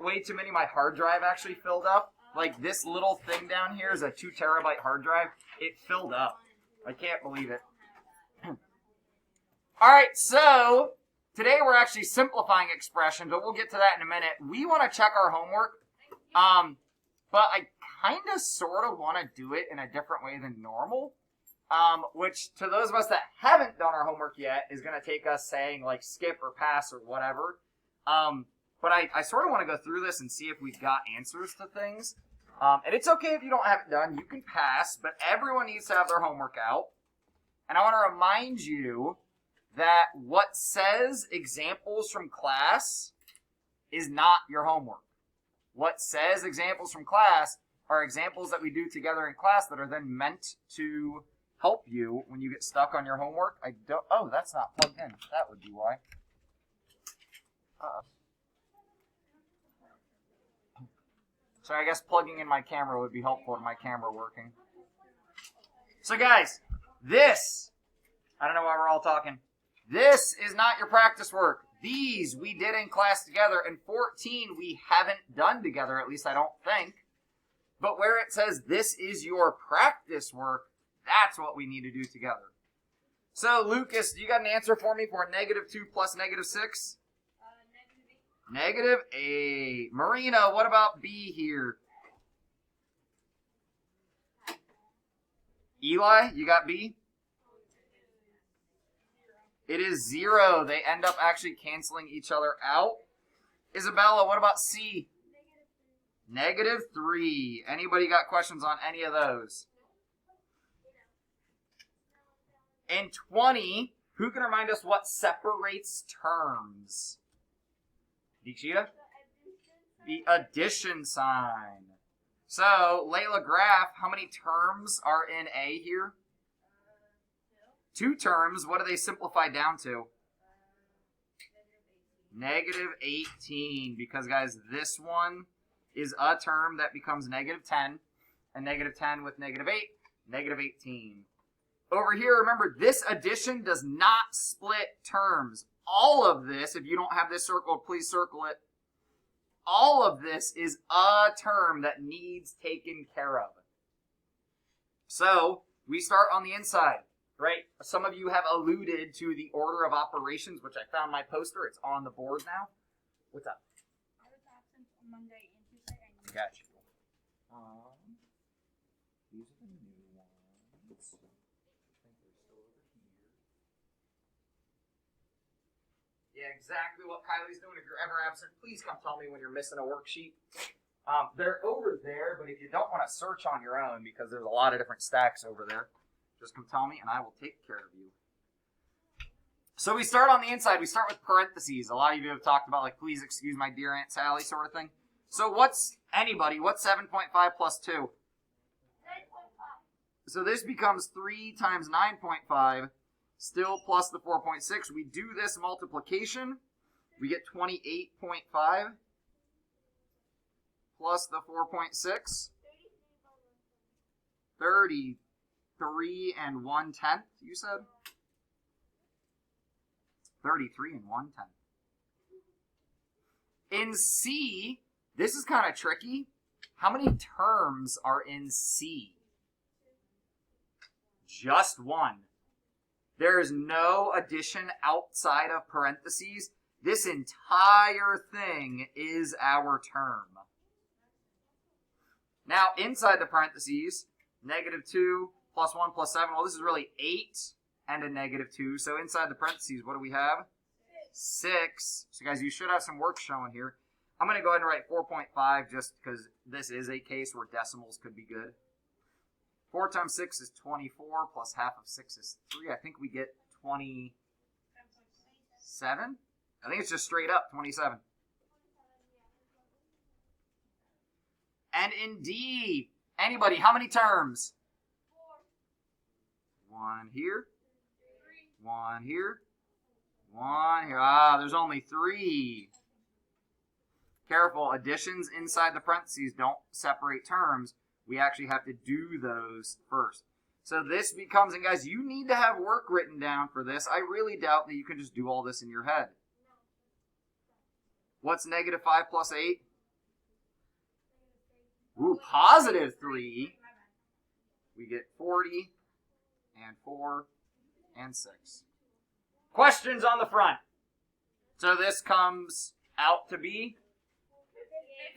way too many. My hard drive actually filled up. Like, this little thing down here is a 2 terabyte hard drive. It filled up. I can't believe it. Alright, so today we're actually simplifying expression, but we'll get to that in a minute. We want to check our homework, but I kind of sort of want to do it in a different way than normal, which to those of us that haven't done our homework yet is going to take us saying like skip or pass or whatever. But I sort of want to go through this and see if we've got answers to things. And it's okay if you don't have it done. You can pass, but everyone needs to have their homework out. And I want to remind you that what says examples from class is not your homework. What says examples from class are examples that we do together in class that are then meant to help you when you get stuck on your homework. Oh, that's not plugged in. That would be why. So I guess plugging in my camera would be helpful to my camera working. So guys, I don't know why we're all talking. This is not your practice work. These we did in class together, and 14 we haven't done together, at least I don't think. But where it says this is your practice work, that's what we need to do together. So Lucas, you got an answer for me for -2 plus -6? -8. Marina, what about B here? Eli, you got B? It is 0. They end up actually canceling each other out. Isabella, what about C? -3. Anybody got questions on any of those? And 20, who can remind us what separates terms? Dikshita? The addition sign. So, Layla Graf, how many terms are in A here? 2 terms. What do they simplify down to? -18. Because, guys, this one is a term that becomes -10. And -10 with -8, -18. Over here, remember, this addition does not split terms. All of this, if you don't have this circled, please circle it. All of this is a term that needs taken care of. So, we start on the inside, right? Some of you have alluded to the order of operations, which I found my poster. It's on the board now. What's up? I was absent on Monday and Tuesday. Gotcha. These are the new ones. I think they're still over here. Yeah, exactly what Kylie's doing. If you're ever absent, please come tell me when you're missing a worksheet. They're over there, but if you don't want to search on your own, because there's a lot of different stacks over there, just come tell me and I will take care of you. So we start on the inside. We start with parentheses. A lot of you have talked about, like, please excuse my dear Aunt Sally sort of thing. So what's 7.5 plus 2? 9.5. So this becomes 3 times 9.5, still plus the 4.6. We do this multiplication. We get 28.5 plus the 4.6. 33 and 1/10, you said? 33 and 1/10. In C, this is kind of tricky. How many terms are in C? Just 1. There is no addition outside of parentheses. This entire thing is our term. Now, inside the parentheses, -2 plus 1 plus 7. Well, this is really 8 and a -2. So inside the parentheses, what do we have? 6. So guys, you should have some work showing here. I'm going to go ahead and write 4.5 just because this is a case where decimals could be good. 4 times 6 is 24, plus half of 6 is 3. I think we get 27. I think it's just straight up 27. And in D, anybody, how many terms? 1 here, 1 here, 1 here. Ah, there's only 3. Careful, additions inside the parentheses don't separate terms. We actually have to do those first. So this becomes, and guys, you need to have work written down for this. I really doubt that you can just do all this in your head. What's -5 plus 8? Ooh, positive 3. We get 40 and 4 and 6. Questions on the front. So this comes out to be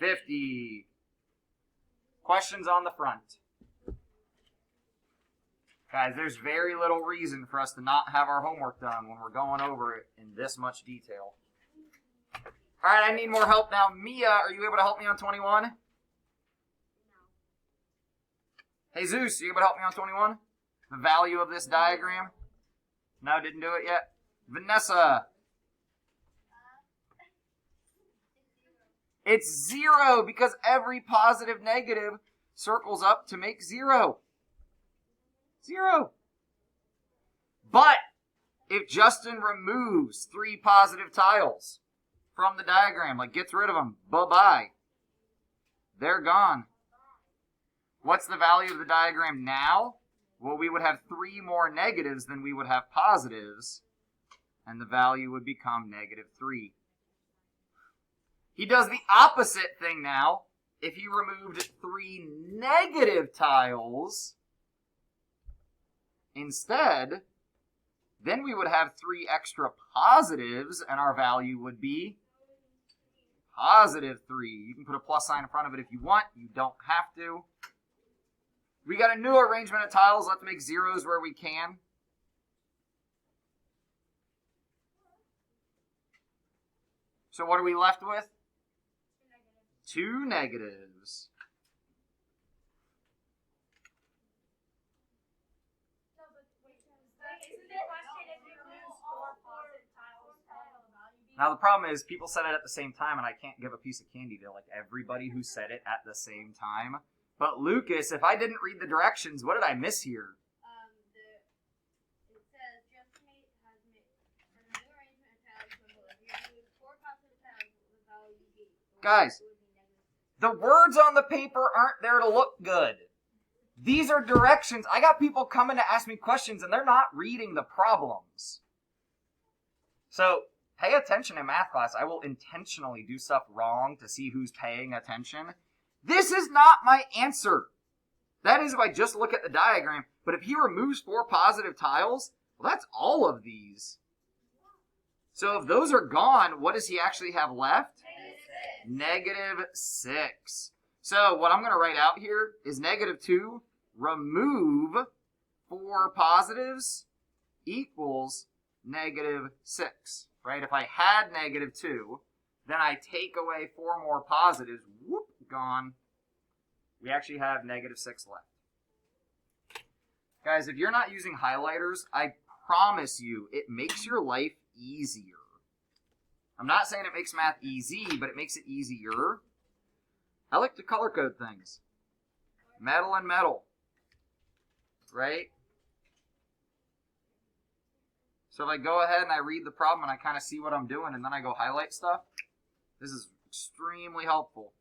50. Questions on the front. Guys, there's very little reason for us to not have our homework done when we're going over it in this much detail. All right, I need more help now. Mia, are you able to help me on 21? No. Jesus, are you able to help me on 21? The value of this diagram? No, didn't do it yet. Vanessa. It's 0 because every positive negative circles up to make 0. 0. But if Justin removes 3 positive tiles from the diagram, like gets rid of them, bye-bye, they're gone. What's the value of the diagram now? Well, we would have 3 more negatives than we would have positives, and the value would become negative 3. He does the opposite thing now. If he removed 3 negative tiles instead, then we would have 3 extra positives, and our value would be positive 3. You can put a plus sign in front of it if you want. You don't have to. We got a new arrangement of tiles. Let's make zeros where we can. So what are we left with? 2 negatives. Now the problem is people said it at the same time, and I can't give a piece of candy to like everybody who said it at the same time. But Lucas, if I didn't read the directions, what did I miss here? It says just mate has made a new arrangement of tiles symbol. If you remove 4 positive tiles, the value would be. Guys, the words on the paper aren't there to look good. These are directions. I got people coming to ask me questions, and they're not reading the problems. So pay attention in math class. I will intentionally do stuff wrong to see who's paying attention. This is not my answer. That is if I just look at the diagram. But if he removes 4 positive tiles, well, that's all of these. So if those are gone, what does he actually have left? Negative 6. So what I'm going to write out here is negative 2, remove 4 positives equals negative 6. Right? If I had negative 2, then I take away 4 more positives. Whoop, gone. We actually have negative 6 left. Guys, if you're not using highlighters, I promise you it makes your life easier. I'm not saying it makes math easy, but it makes it easier. I like to color code things. Metal and metal. Right? So if I go ahead and I read the problem and I kind of see what I'm doing and then I go highlight stuff, this is extremely helpful.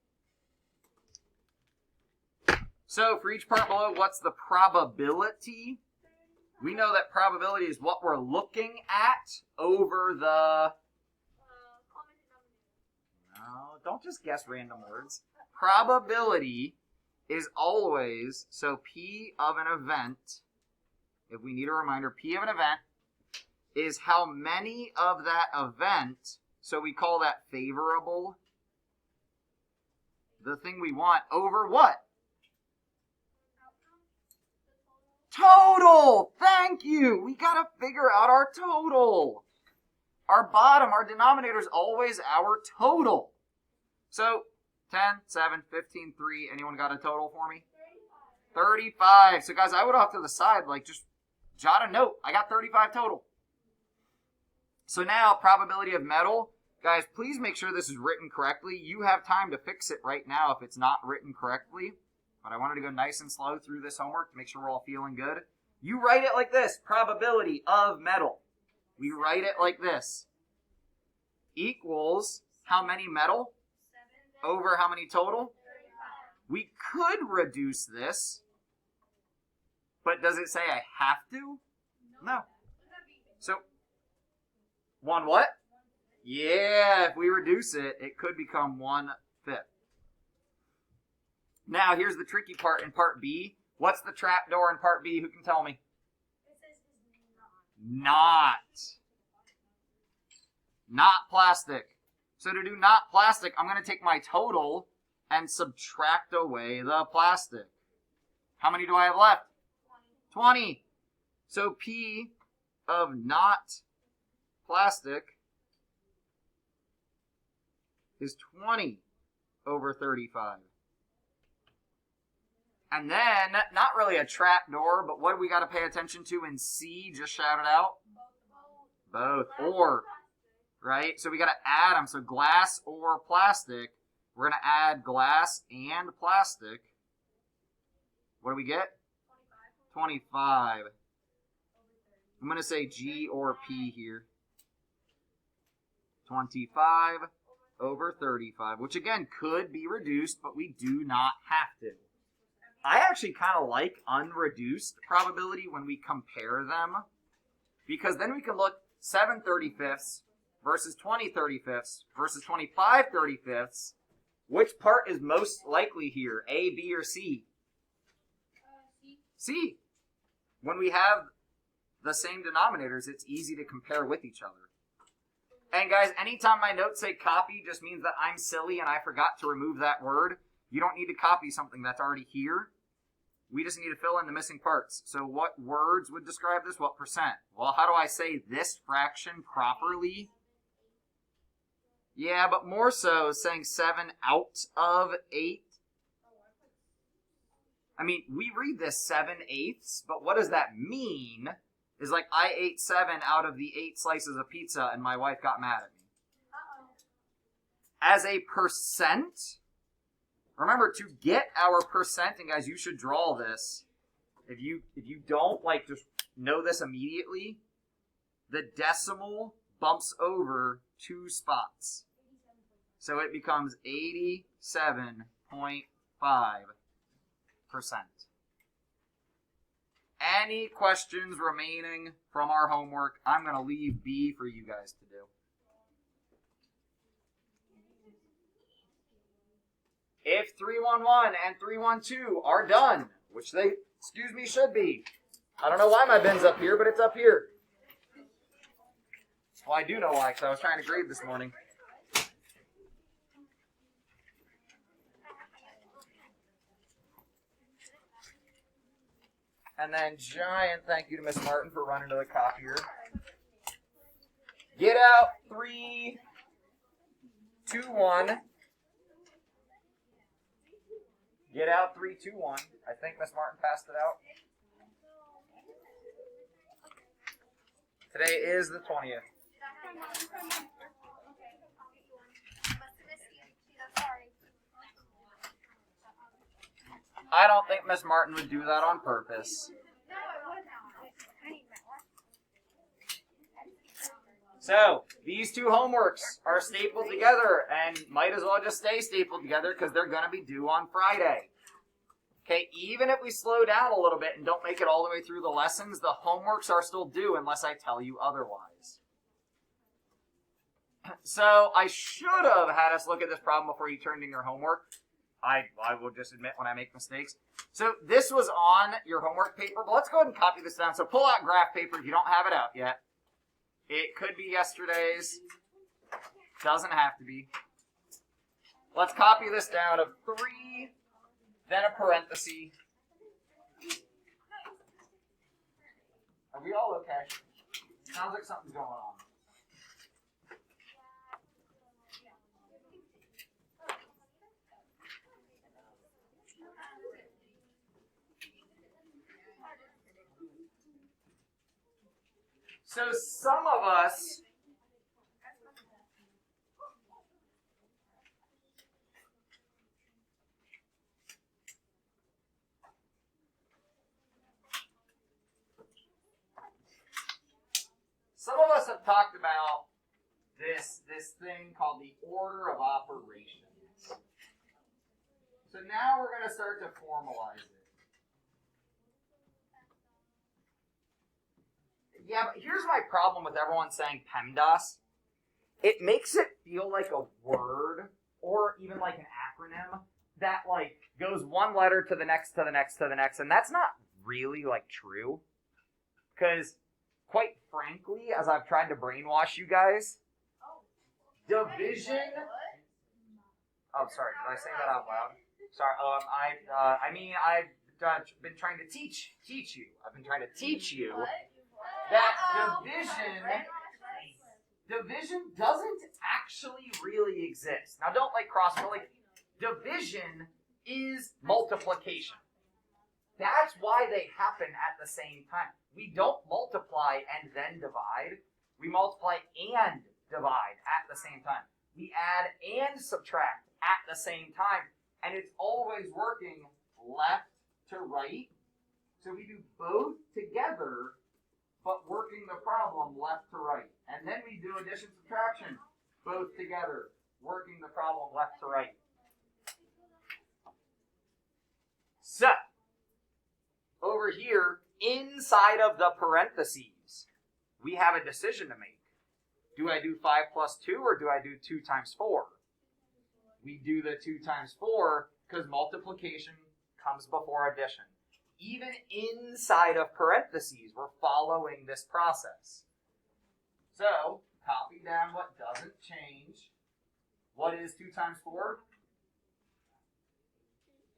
So for each part below, what's the probability? We know that probability is what we're looking at over the... No, don't just guess random words. Probability is always, so P of an event, if we need a reminder, P of an event is how many of that event, so we call that favorable, the thing we want, over what? Total! Thank you! We gotta figure out our total. Our bottom, our denominator is always our total. So, 10, 7, 15, 3. Anyone got a total for me? 35. So guys, I would off to the side, like just jot a note. I got 35 total. So now, probability of metal. Guys, please make sure this is written correctly. You have time to fix it right now if it's not written correctly. But I wanted to go nice and slow through this homework to make sure we're all feeling good. You write it like this. Probability of metal. We write it like this. Equals how many metal? Over how many total? We could reduce this. But does it say I have to? No. So, 1 what? Yeah, if we reduce it, it could become 1/5. Now, here's the tricky part in part B. What's the trap door in part B? Who can tell me? It says is Not plastic. So to do not plastic, I'm going to take my total and subtract away the plastic. How many do I have left? 20. So P of not plastic is 20 over 35. And then, not really a trap door, but what do we got to pay attention to in C? Just shout it out. Both. Or, right? So we got to add them. So glass or plastic. We're going to add glass and plastic. What do we get? 25. I'm going to say G or P here. 25 over 35, which again could be reduced, but we do not have to. I actually kind of like unreduced probability when we compare them, because then we can look 7/35 versus 20/35 versus 25/35. Which part is most likely here, A, B, or C? C. When we have the same denominators, it's easy to compare with each other. And guys, anytime my notes say copy, just means that I'm silly and I forgot to remove that word. You don't need to copy something that's already here. We just need to fill in the missing parts. So what words would describe this? What percent? Well, how do I say this fraction properly? Yeah, but more so saying 7 out of 8. I mean, we read this 7/8, but what does that mean? Is like I ate 7 out of the 8 slices of pizza and my wife got mad at me. As a percent, remember to get our percent, and guys, you should draw this. If you don't like just know this immediately, the decimal bumps over 2 spots. So it becomes 87.5%. Any questions remaining from our homework? I'm going to leave B for you guys to do. If 311 and 312 are done, which they, should be. I don't know why my bin's up here, but it's up here. Well, I do know why, because I was trying to grade this morning. And then giant thank you to Miss Martin for running to the copier. Get out 3, 2, 1. Get out 3, 2, 1. I think Miss Martin passed it out. Today is the 20th. I don't think Miss Martin would do that on purpose. So, these two homeworks are stapled together and might as well just stay stapled together because they're going to be due on Friday. Okay, even if we slow down a little bit and don't make it all the way through the lessons, the homeworks are still due unless I tell you otherwise. So, I should have had us look at this problem before you turned in your homework. I will just admit when I make mistakes. So this was on your homework paper, but let's go ahead and copy this down. So pull out graph paper if you don't have it out yet. It could be yesterday's. Doesn't have to be. Let's copy this down of 3, then a parenthesis. Are we all okay? Sounds like something's going on. So some of us have talked about this thing called the order of operations. So now we're going to start to formalize it. Yeah, but here's my problem with everyone saying PEMDAS. It makes it feel like a word, or even like an acronym, that like goes goes one letter to the next, to the next, to the next, and that's not really, like, true. Because, quite frankly, as I've tried to brainwash you guys, division... Oh, sorry, did I say that out loud? Sorry, I've been trying to teach you. I've been trying to teach you that division doesn't actually really exist. Now, don't like cross, but like division is multiplication. That's why they happen at the same time. We don't multiply and then divide. We multiply and divide at the same time. We add and subtract at the same time. And it's always working left to right. So we do both together, but working the problem left to right. And then we do addition, subtraction, both together, working the problem left to right. So, over here, inside of the parentheses, we have a decision to make. Do I do 5 plus 2 or do I do 2 times 4? We do the 2 times 4 because multiplication comes before addition. Even inside of parentheses, we're following this process. So, copy down what doesn't change. What is 2 times 4?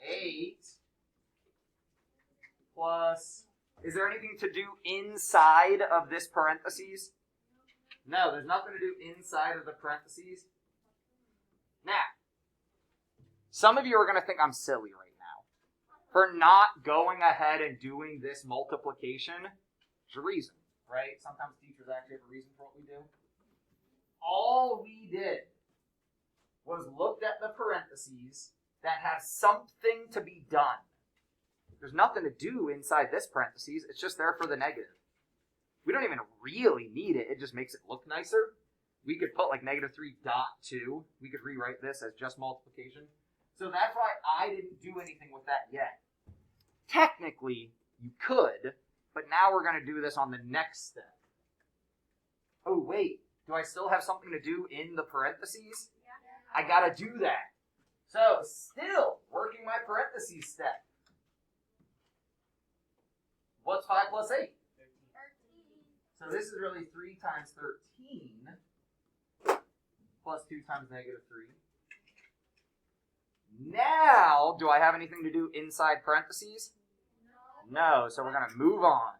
8 plus... Is there anything to do inside of this parentheses? No, there's nothing to do inside of the parentheses. Now, some of you are going to think I'm silly right now for not going ahead and doing this multiplication. There's a reason, right? Sometimes teachers actually have a reason for what we do. All we did was looked at the parentheses that have something to be done. There's nothing to do inside this parentheses. It's just there for the negative. We don't even really need it. It just makes it look nicer. We could put like negative 3.2. We could rewrite this as just multiplication. So that's why I didn't do anything with that yet. Technically, you could, but now we're going to do this on the next step. Oh, wait. Do I still have something to do in the parentheses? I got to do that. So, still working my parentheses step. What's 5 plus 8? 13. So this is really 3 times 13 plus 2 times negative 3. Now, do I have anything to do inside parentheses? No, so we're going to move on.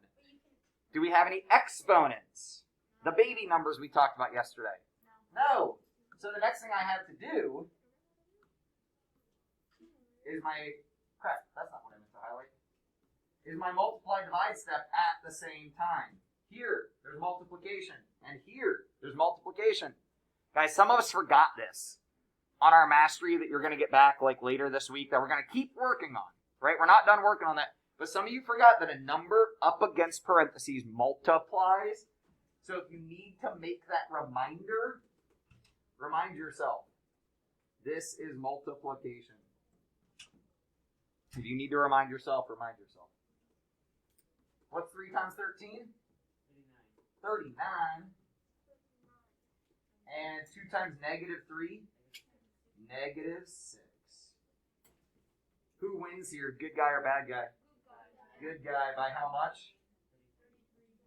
Do we have any exponents? The baby numbers we talked about yesterday. No. So the next thing I have to do is crap, that's not what I meant to highlight. Is my multiply divide step at the same time. Here, there's multiplication. And here, there's multiplication. Guys, some of us forgot this on our mastery that you're going to get back like later this week that we're going to keep working on. Right? We're not done working on that. But some of you forgot that a number up against parentheses multiplies. So if you need to make that reminder, remind yourself. This is multiplication. If you need to remind yourself, remind yourself. What's 3 times 13? 39. And 2 times negative 3? Negative 6. Who wins here? Good guy or bad guy? Good guy. By how much?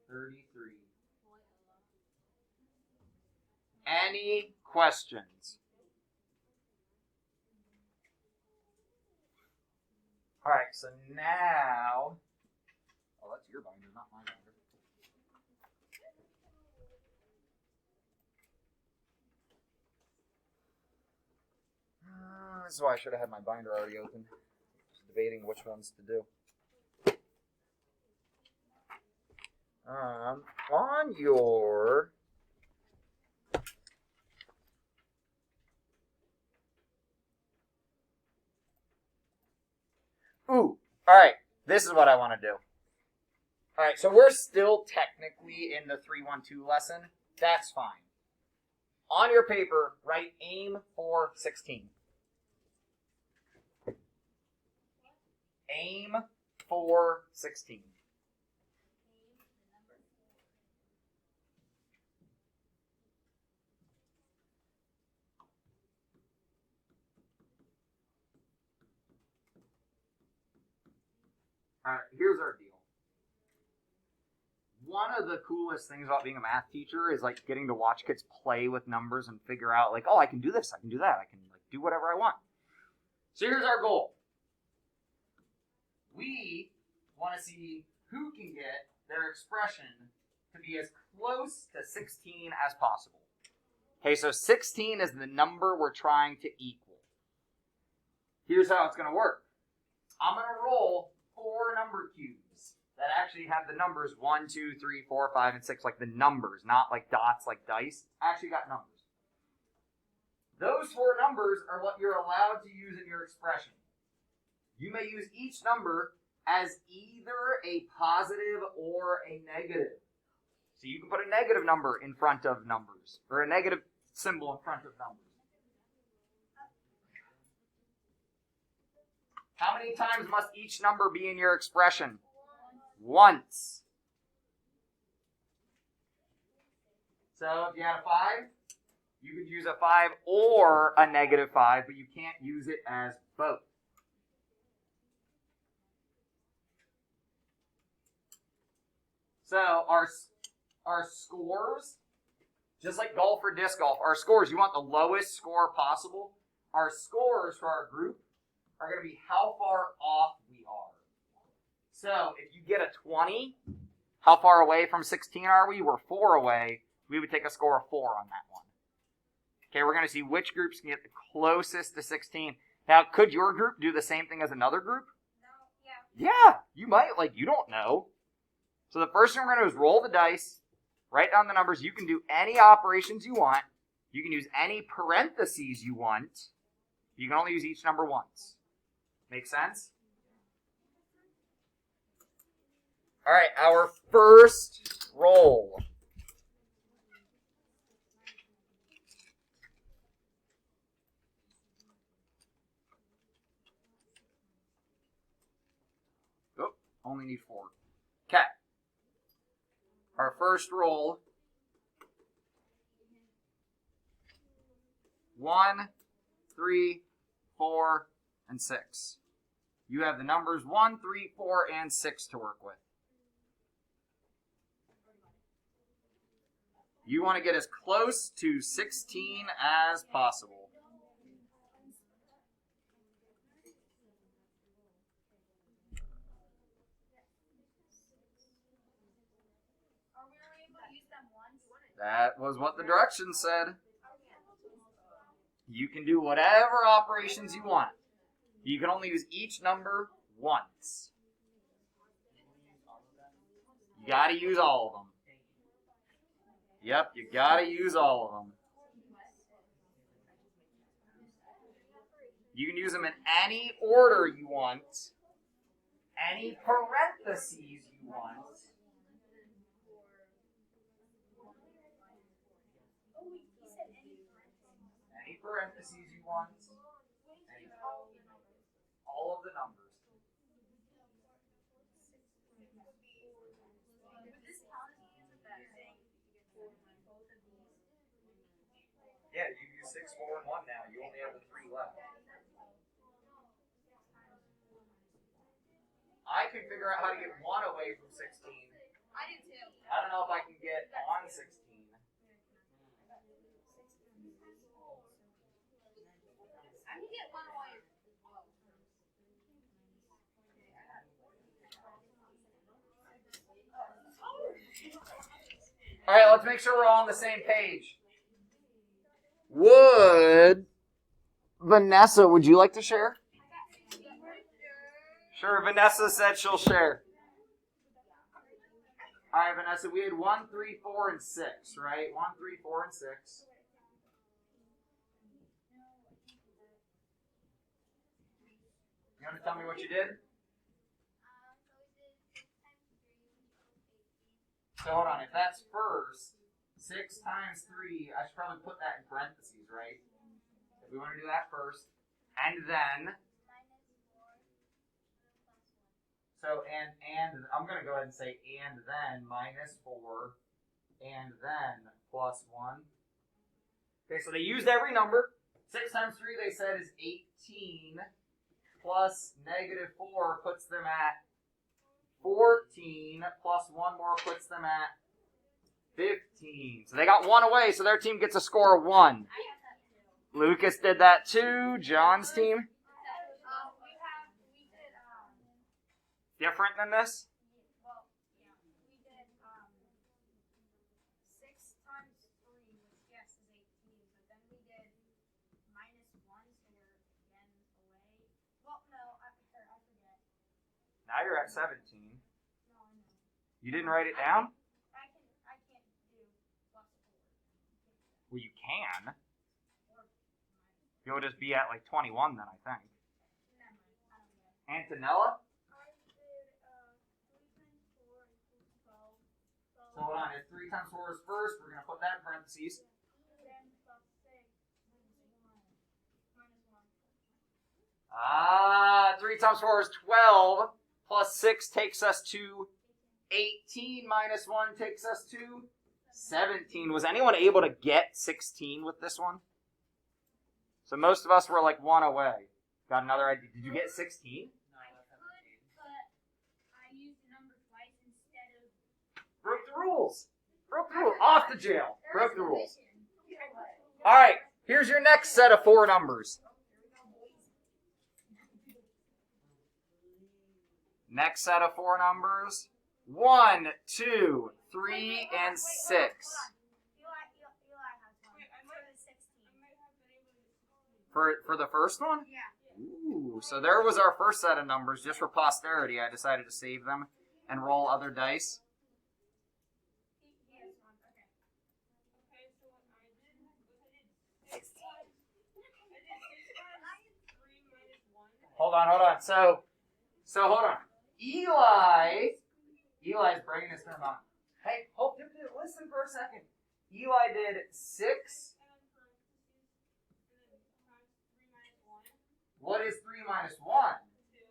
33. Any questions? All right, so now... Oh, that's your binder, not my binder. This is why I should have had my binder already open. Just debating which ones to do. On your... Ooh, all right. This is what I want to do. All right, so we're still technically in the 312 lesson. That's fine. On your paper, write aim for 16. Aim for 16. Alright, here's our deal. One of the coolest things about being a math teacher is like getting to watch kids play with numbers and figure out like, oh, I can do this, I can do that, I can like do whatever I want. So here's our goal. We want to see who can get their expression to be as close to 16 as possible. Okay, so 16 is the number we're trying to equal. Here's how it's going to work. I'm going to roll 4 number cubes that actually have the numbers 1, 2, 3, 4, 5, and 6, like the numbers, not like dots like dice. Actually got numbers. Those 4 numbers are what you're allowed to use in your expression. You may use each number as either a positive or a negative. So you can put a negative number in front of numbers, or a negative symbol in front of numbers. How many times must each number be in your expression? Once. So if you had a 5, you could use a 5 or a negative 5, but you can't use it as both. So our scores, just like golf or disc golf, our scores, you want the lowest score possible. Our scores for our group are going to be how far off we are. So if you get a 20, how far away from 16 are we? We're 4 away. We would take a score of 4 on that one. Okay, we're going to see which groups can get the closest to 16. Now, could your group do the same thing as another group? No, yeah. Yeah, you might. Like, you don't know. So the first thing we're going to do is roll the dice, write down the numbers. You can do any operations you want. You can use any parentheses you want. You can only use each number once. Make sense? All right, our first roll. Oh, only need 4. Okay. Our first roll. 1, 3, 4, and 6. You have the numbers 1, 3, 4, and 6 to work with. You want to get as close to 16 as possible. Are we able to use them once? That was what the directions said. You can do whatever operations you want. You can only use each number once. You got to use all of them. Yep, you got to use all of them. You can use them in any order you want, any parentheses you want. Any parentheses you want. Any, all of the numbers. Yeah, you use 6, 4, and 1 now. You only have the 3 left. I can figure out how to get 1 away from 16. I do too. I don't know if I can get on 16. I can get 1 away. All right, let's make sure we're all on the same page. Vanessa, would you like to share? Sure, Vanessa said she'll share. All right, Vanessa, we had 1, 3, 4, and 6, right? 1, 3, 4, and 6. You want to tell me what you did? So hold on, if that's first, 6 times 3, I should probably put that in parentheses, right? If we want to do that first. And then, so, and I'm going to go ahead and say and then minus 4, and then plus 1. Okay, so they used every number. 6 times 3, they said, is 18, plus negative 4 puts them at 14 plus 1 more puts them at 15. So they got 1 away, so their team gets a score of 1. Lucas did that too. John's team? Different than this? Well, yeah, we did 6 times 3, which yes is 18, but then we did -1, so we're again away. Well, no, I forget. Now you're at 17. No, I know. You didn't write it down? I can't do +4. Well, you can. Or You'll just be at like 21 then, I think. never mind. I don't get it. Antonella? I did 3 times 4 equals 12. So hold on, if 3 times 4 is first, we're going to put that in parentheses. 10 plus 6 -1. 3 times 4 is 12. Plus 6 takes us to 18. Minus 1 takes us to 17. Was anyone able to get 16 with this one? So most of us were like 1 away. Got another idea. Did you get 16? I could, but I used the number twice instead of. Broke the rules. Broke the rules. Off to jail. Broke the rules. All right. Here's your next set of 4 numbers. Next set of 4 numbers. 1, 2, 3, and 6. Eli has one. For the first one? Yeah. Ooh, so there was our first set of numbers. Just for posterity, I decided to save them and roll other dice. He has one. Okay. Okay, so what I did was I did 6 times. I did 6 times 3 minus 1. Hold on. So hold on. Eli's brain is turned on. Hey, listen for a second. Eli did 6. And then parentheses. And then times 3 minus 1. What is 3 minus 1? 2.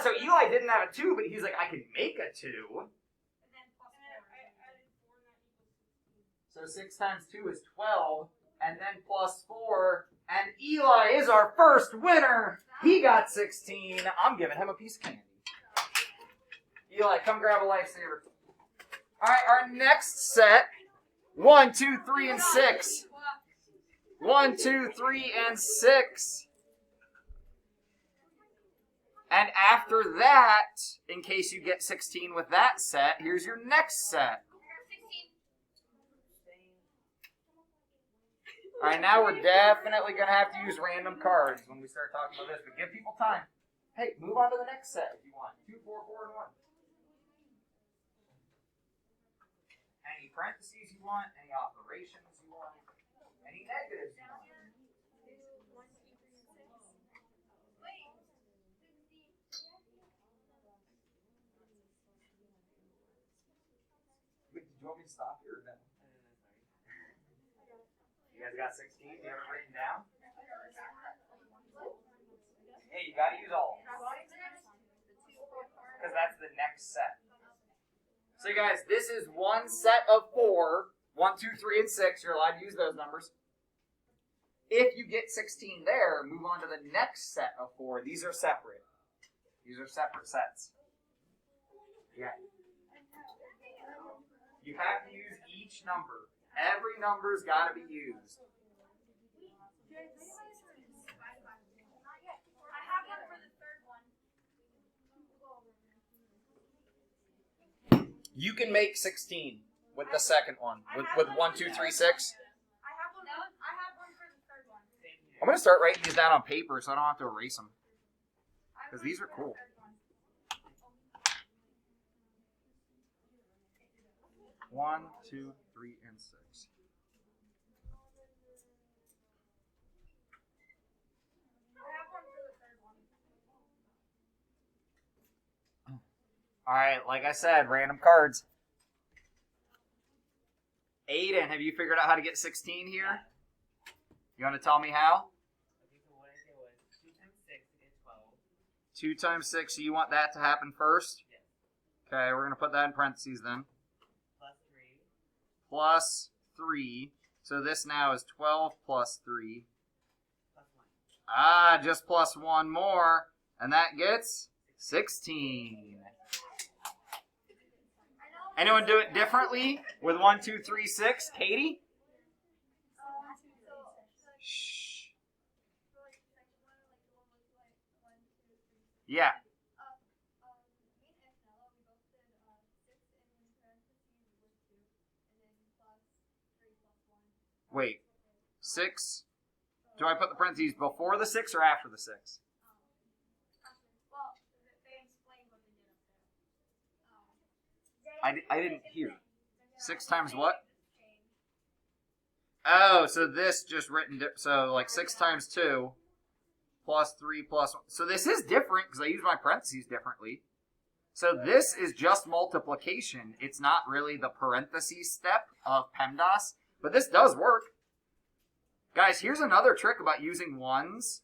So Eli didn't have a 2, but he's like, I can make a 2. And then plus And then 4. I added 4 and that equals 16. So 6 times 2 is 12, and then plus 4, and Eli is our first winner. He got 16. I'm giving him a piece of candy. Eli, come grab a lifesaver. All right, our next set, 1, 2, 3, and 6. 1, 2, 3, and 6. And after that, in case you get 16 with that set, here's your next set. 16. All right, now we're definitely going to have to use random cards when we start talking about this, but give people time. Hey, move on to the next set if you want. 2, 4, 4, and 1. Any parentheses you want, any operations you want, any negatives you want. Wait, did you want me to stop here or no? You guys got 16? Do you have it written down? Hey, you gotta use all. Because that's the next set. So guys, this is one set of 4. 1, 2, 3, and 6. You're allowed to use those numbers. If you get 16 there, move on to the next set of 4. These are separate. These are separate sets. Yeah. You have to use each number. Every number's got to be used. I have one for the third one. You can make 16 with the second one. With 1, 2, 3, 6. I have one for the third one. I'm going to start writing these down on paper so I don't have to erase them. I have 'Cause one these are for the cool. third one. 1, 2, 3, and 6. I have one for the third one. Alright, like I said, random cards. Aiden, have you figured out how to get 16 here? You want to tell me how? Okay, so what I did was 2 times 6 to get 12. 2 times 6, so you want that to happen first? Yes. Okay, we're going to put that in parentheses then. Plus 3. Plus 3. So this now is 12 plus 3. Plus 1. Just plus 1 more. And that gets 16. Anyone do it differently with 1, 2, 3, 6? Katie? Shh. Yeah. Wait. 6? Do I put the parentheses before the 6 or after the 6? I didn't hear. 6 times what? Oh, so this just written, so like 6 times 2 plus 3 plus 1. So this is different because I use my parentheses differently. So this is just multiplication. It's not really the parentheses step of PEMDAS, but this does work. Guys, here's another trick about using ones.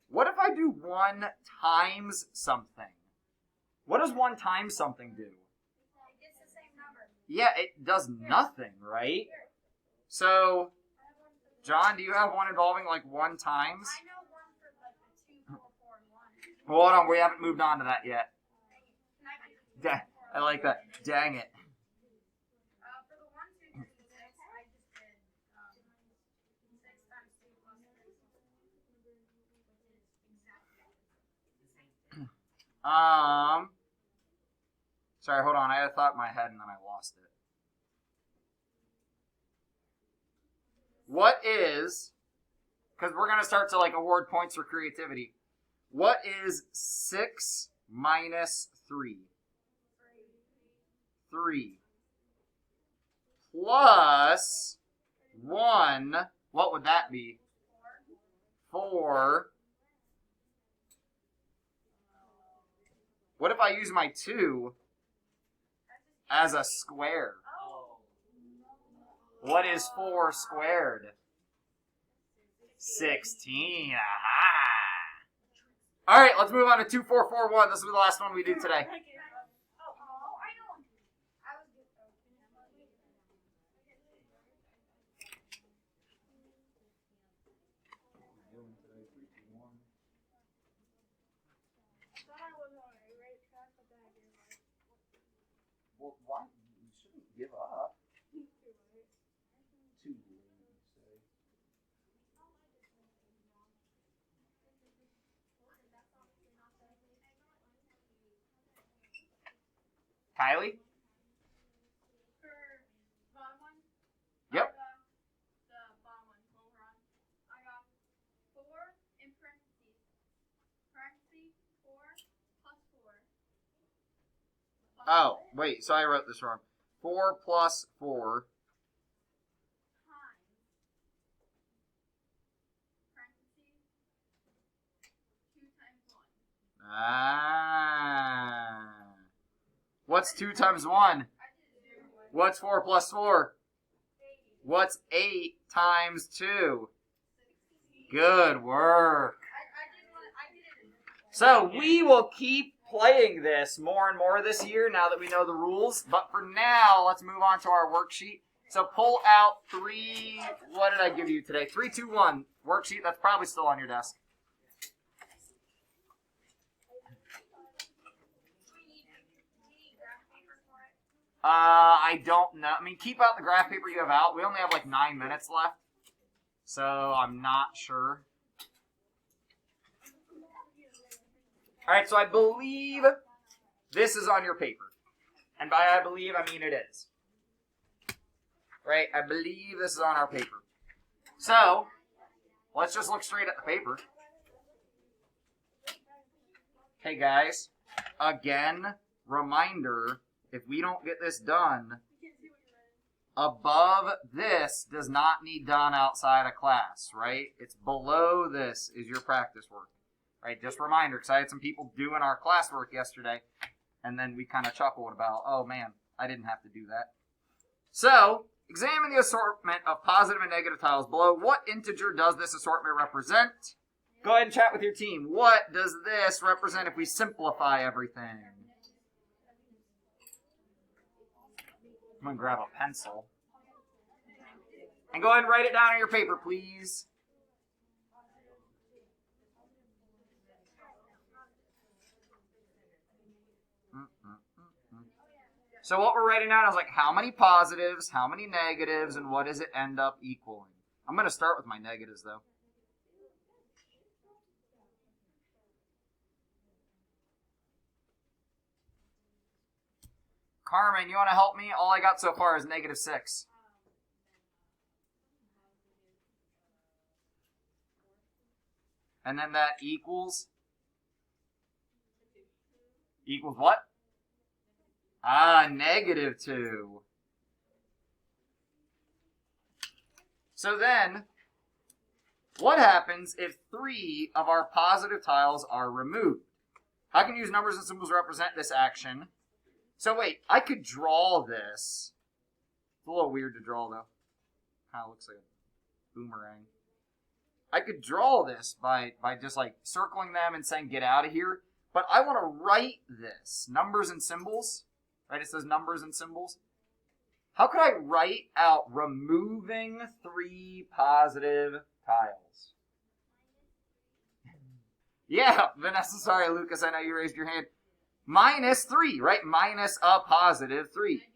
What if I do 1 times something? What does 1 times something do? Yeah, it does nothing, right? So, John, do you have one involving like 1 times? I know one for like the 2, 4, 4, and 1. Well, hold on, we haven't moved on to that yet. Can I I like that. Dang it. for the 1, 2, 3, 6, I just did 6 times 2 plus 3, which is exactly. Sorry, hold on. I had a thought in my head and then I lost it. What is, because we're going to start to like award points for creativity. What is 6 minus 3? 3. Plus 1. What would that be? 4. What if I use my 2 as a square? What is 4 squared? 16. Aha! Alright, let's move on to 2, 4, 4, 1. This will be the last one we do today. Well, why? You shouldn't give up. Too late, you say. Kylie? For bottom one? Yep. The bottom one, what we're on. I got 4 in parentheses. Parentheses 4 plus 4. Oh, wait, so I wrote this wrong. 4 plus 4. Times. Parentheses 2 times 1. Ah. What's 2 times 1? What's 4 plus 4? What's 8 times 2? Good work. So we will keep playing this more and more this year now that we know the rules. But for now, let's move on to our worksheet. So pull out 3, what did I give you today? 3, 2, 1 worksheet. That's probably still on your desk. I don't know. I mean, keep out the graph paper you have out. We only have like 9 minutes left. So I'm not sure. Alright, so I believe this is on your paper. And by I believe, I mean it is. Right? I believe this is on our paper. So, let's just look straight at the paper. Hey guys, again, reminder, if we don't get this done, above this does not need done outside of class, right? It's below this is your practice work. Right, just a reminder, because I had some people doing our classwork yesterday, and then we kind of chuckled about, oh man, I didn't have to do that. So, examine the assortment of positive and negative tiles below. What integer does this assortment represent? Go ahead and chat with your team. What does this represent if we simplify everything? I'm going to grab a pencil. And go ahead and write it down on your paper, please. So what we're writing down is like how many positives, how many negatives, and what does it end up equaling. I'm going to start with my negatives, though. Carmen, you want to help me? All I got so far is -6. And then that equals what? -2. So then, what happens if 3 of our positive tiles are removed? I can use numbers and symbols to represent this action. So wait, I could draw this. It's a little weird to draw, though. Kind of looks like a boomerang. I could draw this by just like circling them and saying get out of here. But I want to write this. Numbers and symbols. Right, it says numbers and symbols. How could I write out removing 3 positive tiles? Yeah, Vanessa, sorry, Lucas, I know you raised your hand. -3, right? Minus a +3.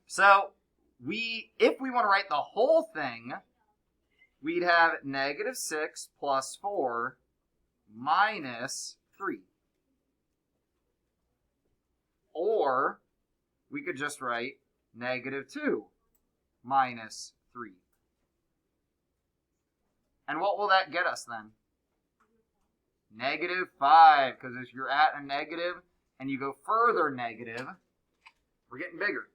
So, if we want to write the whole thing, we'd have -6 plus 4 minus 3. Or, we could just write -2 minus 3. And what will that get us then? -5, because if you're at a negative and you go further negative, we're getting bigger.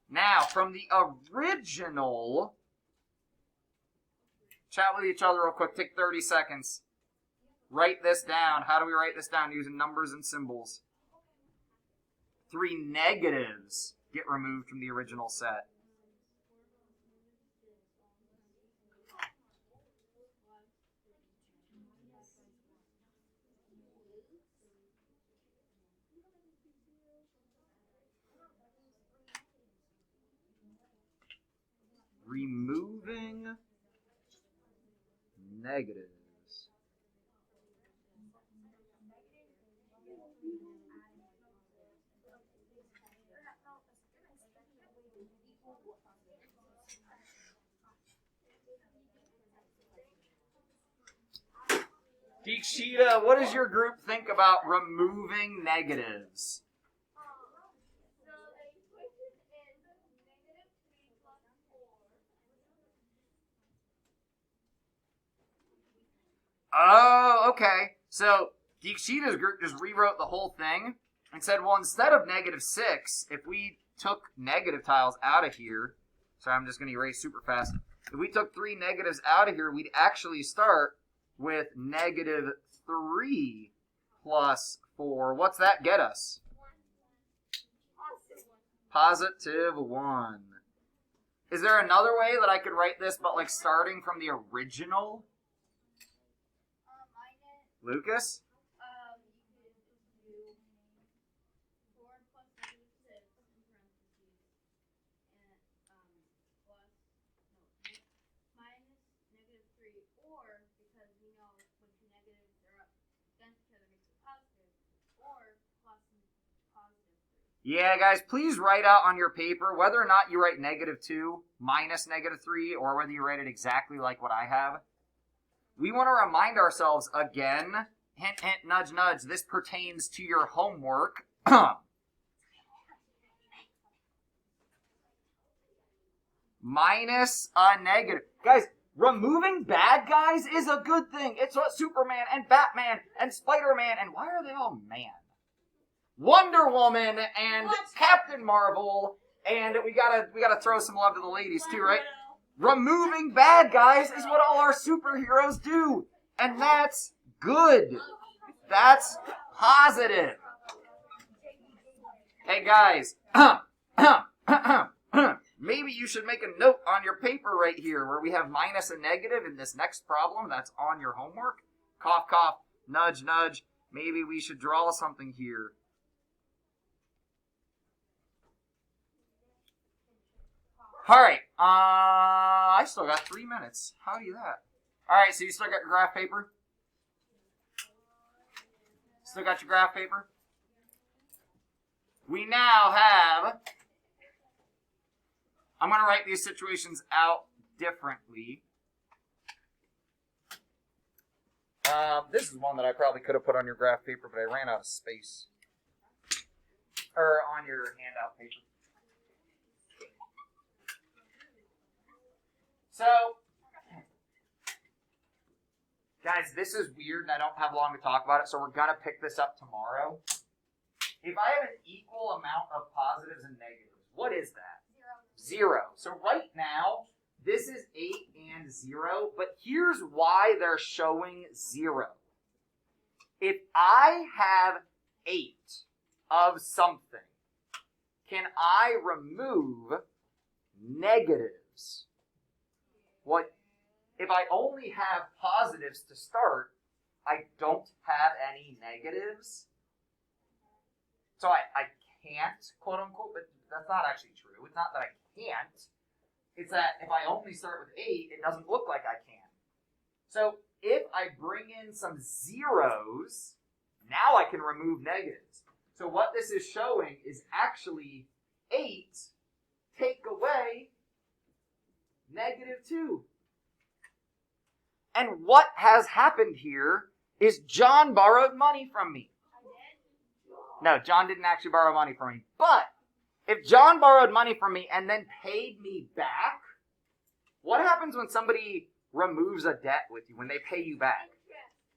Now, from the original, chat with each other real quick, take 30 seconds. Write this down. How do we write this down? Using numbers and symbols. 3 negatives get removed from the original set. Removing negatives. Deekshita, what does your group think about removing negatives? So the equation is -3 plus 4. Oh, okay. So Deekshita's group just rewrote the whole thing and said, well, instead of -6, if we took negative tiles out of here, so I'm just going to erase super fast. If we took 3 negatives out of here, we'd actually start with -3 plus 4. What's that get us? +1. Is there another way that I could write this, but like starting from the original? Lucas? You could do 4 plus -6 in parentheses, and plus minus -3, or because we know when 2 negatives are up against each other makes it positive, or plus +3. Yeah, guys, please write out on your paper whether or not you write -2 minus -3 or whether you write it exactly like what I have. We want to remind ourselves again, hint, hint, nudge, nudge, this pertains to your homework. Minus a negative. Guys, removing bad guys is a good thing. It's what Superman and Batman and Spider-Man, and why are they all man? Wonder Woman and Captain Marvel, and we gotta throw some love to the ladies too, right? Removing bad guys is what all our superheroes do. And that's good. That's positive. Hey guys, maybe you should make a note on your paper right here where we have minus and negative in this next problem that's on your homework. Cough, cough, nudge, nudge. Maybe we should draw something here. All right, I still got 3 minutes. How do you that? All right, so you still got your graph paper? Still got your graph paper? we now have, I'm going to write these situations out differently. This is one that I probably could have put on your graph paper, but I ran out of space. Or on your handout paper. So, guys, this is weird and I don't have long to talk about it, so we're going to pick this up tomorrow. If I have an equal amount of positives and negatives, what is that? 0. So right now, this is 8 and 0, but here's why they're showing 0. If I have 8 of something, can I remove negatives? What if I only have positives to start, I don't have any negatives? So I can't, quote unquote, but that's not actually true. It's not that I can't. It's that if I only start with 8, it doesn't look like I can. So if I bring in some zeros, now I can remove negatives. So what this is showing is actually 8 take away -2. And what has happened here is John borrowed money from me. No, John didn't actually borrow money from me. But if John borrowed money from me and then paid me back, what happens when somebody removes a debt with you, when they pay you back?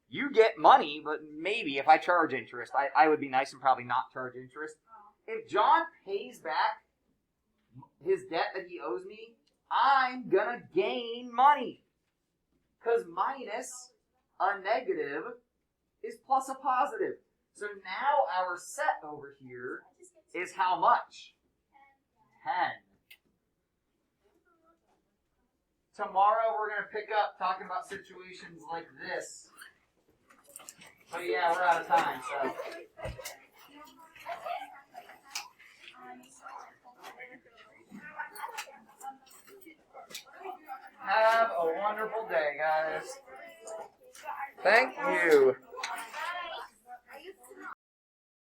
You get money, but maybe if I charge interest, I would be nice and probably not charge interest. If John pays back his debt that he owes me, I'm going to gain money. Because minus a negative is plus a positive. So now our set over here is how much? 10. Tomorrow we're going to pick up talking about situations like this. But yeah, we're out of time, so. Have a wonderful day, guys. Thank you.